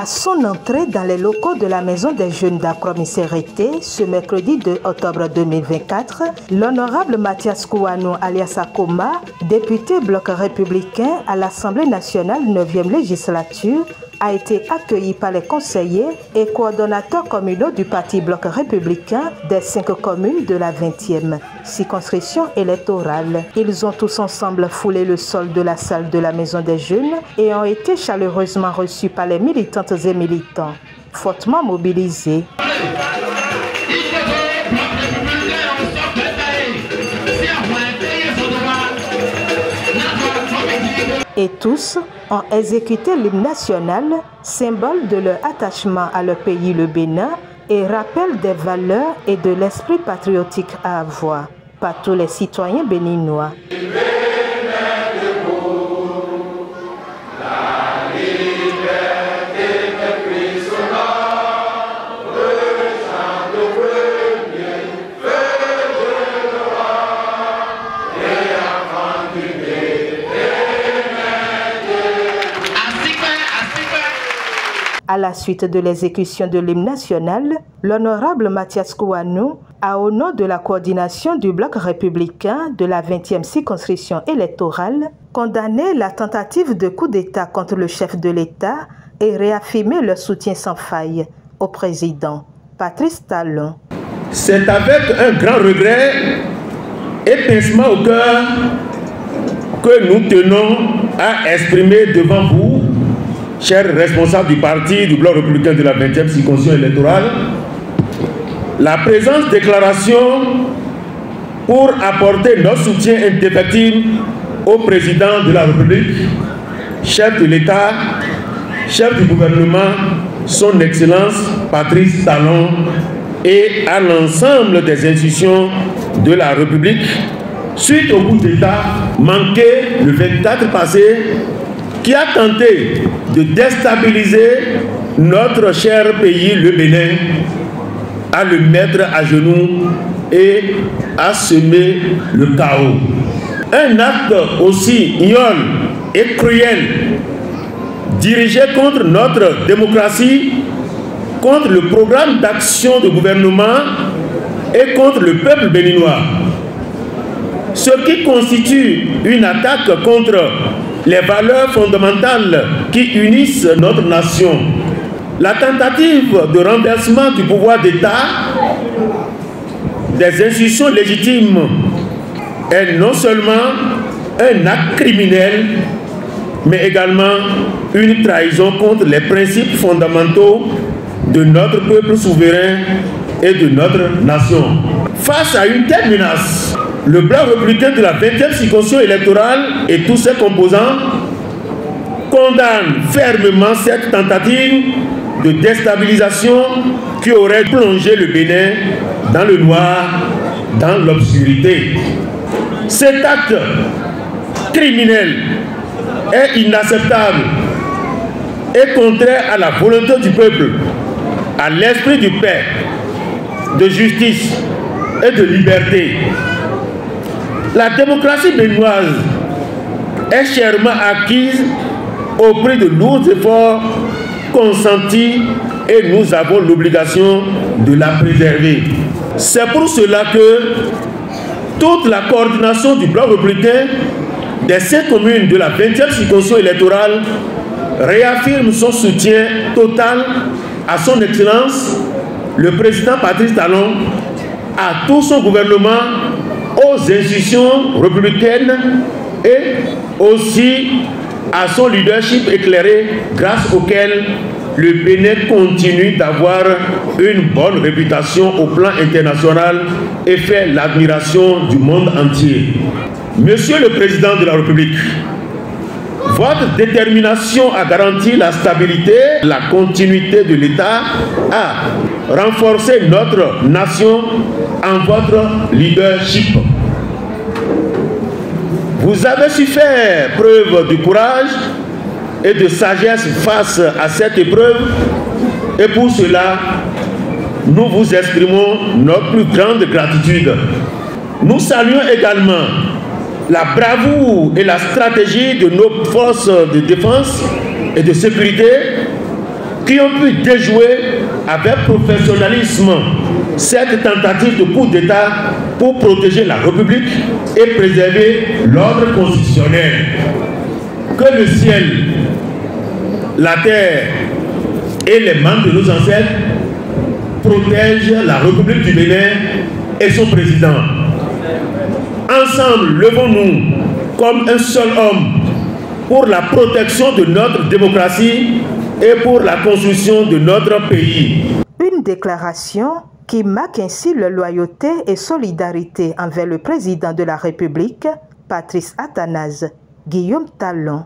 son entrée dans les locaux de la Maison des Jeunes d'Akromissérité ce mercredi 2 octobre 2024, l'honorable Mathias Kouanou alias Akoma, député bloc républicain à l'Assemblée nationale 9e législature, a été accueilli par les conseillers et coordonnateurs communaux du parti bloc républicain des 5 communes de la 20e circonscription électorale. Ils ont tous ensemble foulé le sol de la salle de la Maison des Jeunes et ont été chaleureusement reçus par les militantes et militants, fortement mobilisés. Et tous ont exécuté l'hymne national, symbole de leur attachement à leur pays, le Bénin, et rappel des valeurs et de l'esprit patriotique à avoir par tous les citoyens béninois. À la suite de l'exécution de l'hymne national, l'honorable Mathias Kouanou a, au nom de la coordination du bloc républicain de la 20e circonscription électorale, condamné la tentative de coup d'État contre le chef de l'État et réaffirmé leur soutien sans faille au président Patrice Talon. C'est avec un grand regret et pincement au cœur que nous tenons à exprimer devant vous, chers responsables du parti du bloc républicain de la 20e circonscription électorale, la présente déclaration pour apporter notre soutien indéfectible au président de la République, chef de l'État, chef du gouvernement, son Excellence Patrice Talon, et à l'ensemble des institutions de la République, suite au coup d'État manqué le 24 passé, qui a tenté de déstabiliser notre cher pays, le Bénin, à le mettre à genoux et à semer le chaos. Un acte aussi ignoble et cruel, dirigé contre notre démocratie, contre le programme d'action du gouvernement et contre le peuple béninois. Ce qui constitue une attaque contre les valeurs fondamentales qui unissent notre nation. La tentative de renversement du pouvoir d'État des institutions légitimes est non seulement un acte criminel, mais également une trahison contre les principes fondamentaux de notre peuple souverain et de notre nation. Face à une telle menace, le bloc républicain de la 20e circonscription électorale et tous ses composants condamnent fermement cette tentative de déstabilisation qui aurait plongé le Bénin dans le noir, dans l'obscurité. Cet acte criminel est inacceptable et contraire à la volonté du peuple, à l'esprit de paix, de justice et de liberté. La démocratie béninoise est chèrement acquise au prix de lourds efforts consentis et nous avons l'obligation de la préserver. C'est pour cela que toute la coordination du bloc républicain des 5 communes de la 20e circonscription électorale réaffirme son soutien total à son Excellence, le président Patrice Talon, à tout son gouvernement, aux institutions républicaines et aussi à son leadership éclairé grâce auquel le Bénin continue d'avoir une bonne réputation au plan international et fait l'admiration du monde entier. Monsieur le Président de la République, votre détermination à garantir la stabilité, la continuité de l'État, à renforcer notre nation en votre leadership. Vous avez su faire preuve de courage et de sagesse face à cette épreuve et pour cela, nous vous exprimons notre plus grande gratitude. Nous saluons également la bravoure et la stratégie de nos forces de défense et de sécurité qui ont pu déjouer avec professionnalisme cette tentative de coup d'État pour protéger la République et préserver l'ordre constitutionnel. Que le ciel, la terre et les membres de nos ancêtres protègent la République du Bénin et son président. Ensemble, levons-nous comme un seul homme pour la protection de notre démocratie et pour la construction de notre pays. Une déclaration qui marque ainsi la loyauté et solidarité envers le président de la République, Patrice Athanase, Guillaume Talon.